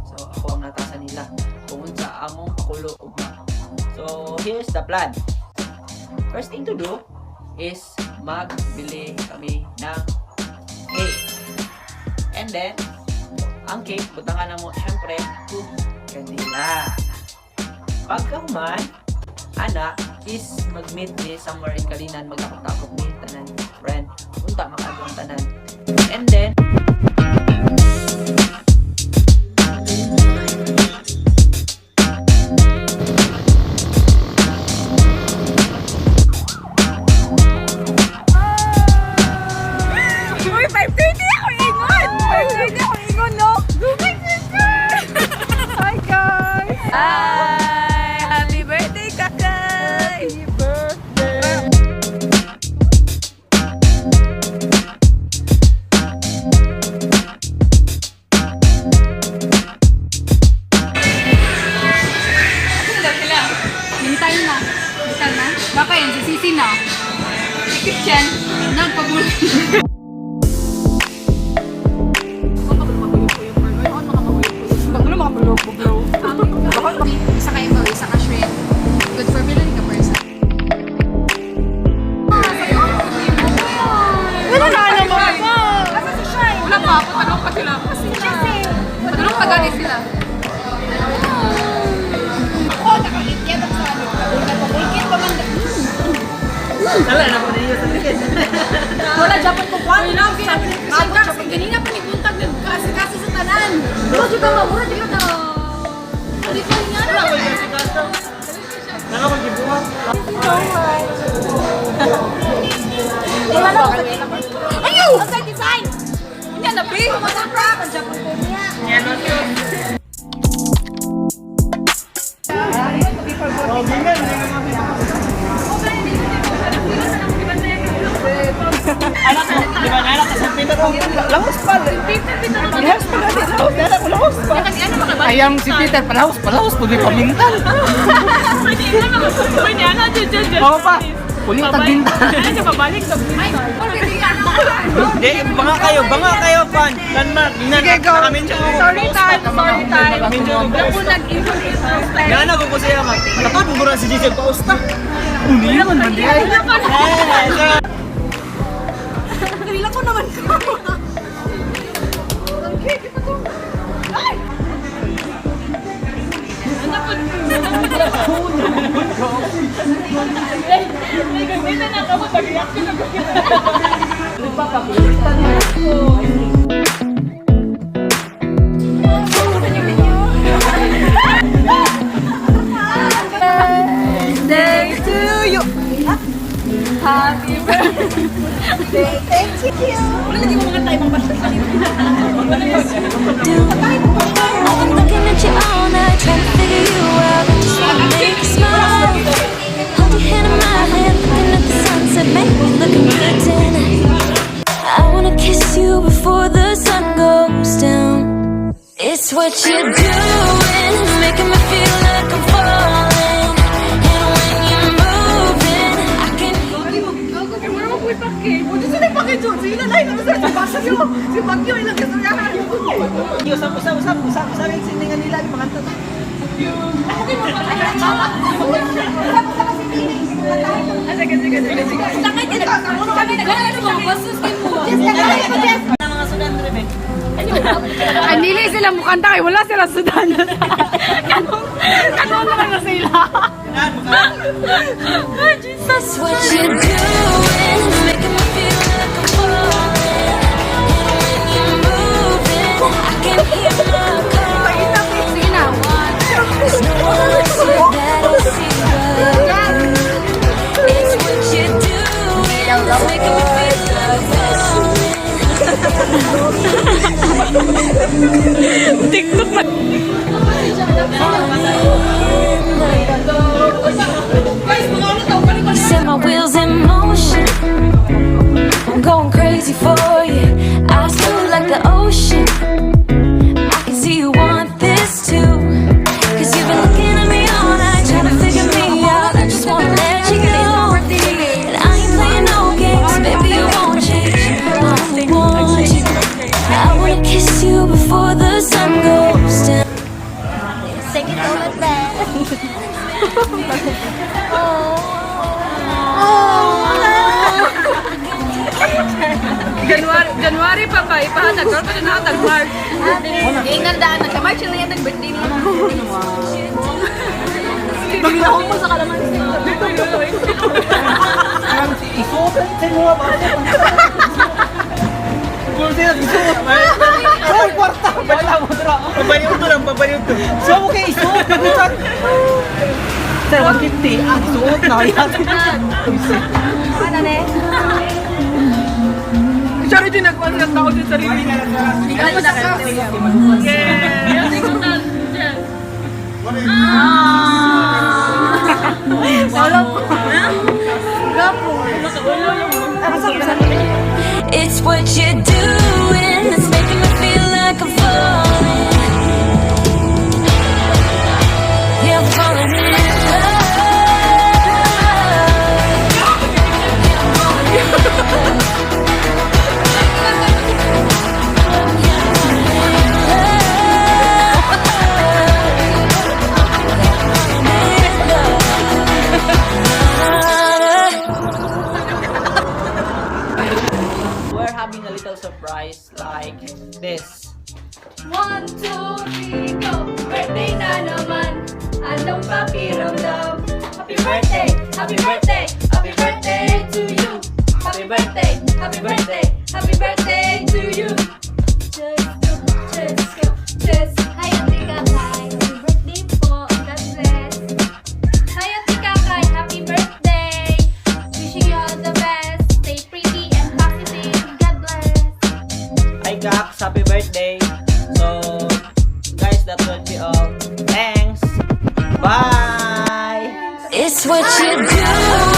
So ako ang natasa nila tungod sa among pakulo ugma. So here's the plan. First thing to do is magbili kami ng cake. And then ang cake butangan na mo syempre to kanila. Pagkaman ana is mag-meet ni somewhere in Kalinan, magtakot-takot ni tanan friend unta makaagong tanan. And then baka yan, si Sisi na. Ikip yan, nagpagulong. Ano mga bulog-bulog? Isa ka ito, isa ka shrimp. Good for billing ka person. Wala na naman po! Asa si Shine? Wala pa, patanong pa sila. Patanong pa gani sila. Ako, nakakitya ba sa ano? Nakakitya pa man. wala na po ninyo sa ticket. Wala dapat ko kwan. Ganina pa ni buntag kasi sa tanan. Wala juga mawala juga na. Hindi pa niya na. Naka magdibuhat. Wala na ako. Ayaw! Ang sa design! Hindi na bi. Masapra. Panjapon ko niya. Yan o yun. Oh, bingan. Anak ko, di ba anak ko sa pinto ko? Lahos pa. Lahos pa natin. Lahos pa. Ayang si Peter, palahos, pwede pamintal. Oo pa, ulit tagintal. Hindi, banga kayo, pan. Landmark, nakamin siya. Sorry time. Ako nag-influence. Gana ko siya mag. Katod mo mura si Giselle Pausta. Uni naman man di ay. Kanila ko naman ko. Ay! Gagawin na ako, mag-reaction ako. Nagpapakita niya ako. Birthday to you! Happy birthday! Thank you! Wala lagi mo mga tayo mga basta sa I've been looking at you all night, trying to figure you out. I just wanna make you smile. Hold your hand in my hand, looking at the sunset, make me looking good tonight. I wanna kiss you before the sun goes down. It's what you're doing, making me feel like I'm falling. And when you're moving, I can. Usap, siningan nila yung mga kanta. Anili sila mukanta kay wala sila sudan. Kanong naman na sila. That's what you're doing, making me feel like I'm falling. And when you're moving, I can hear my call. Sige na. There's no one else that I see but you. It's what you're doing, that's making me feel like I'm falling. TikTok pa. Set my wheels in motion. I'm going crazy for you. Eyes blue like the ocean. I can see you want this too. 'Cause you've been looking at me all night, trying to figure me out. I just wanna let you know. And I ain't playing no games, baby, you won't change. I want you. I wanna kiss you before the sun goes ipahatag. Pero pa na hatag, Mark. Ingandaan na. Mark, sila yung birthday niya. Maglahong mo sa kalamansi. Isuot sa mga bata. Kursi na isuot. Ay, kwarta. Bala mo dra. Pabaliw to lang, pabaliw to. So, okay, isuot. Kagutan. Sir, 150. Ah, isuot na. Ano na eh? Sorry din nagkuhan ng tao din sa sarili. Hindi ka na kasi. Yeah. Yung tingin na. Wala po. Gapo. It's what you're doing that's making me feel like I'm falling. Yeah, I'm falling in love. We're having a little surprise like this. 1, 2, 3, go! Birthday na naman! Anong pakiramdam? Happy birthday! Happy birthday! Happy birthday to you! Happy birthday! Happy birthday! Happy birthday to you! Just go! Just Hi, Ate Kakay! Happy birthday po! God bless! Hi, Ate Kakay! Happy birthday! Wishing you all the best! Stay pretty and positive! God bless! Hi Gax, happy birthday. So, guys, that will be all. Thanks. Bye. It's what you're doing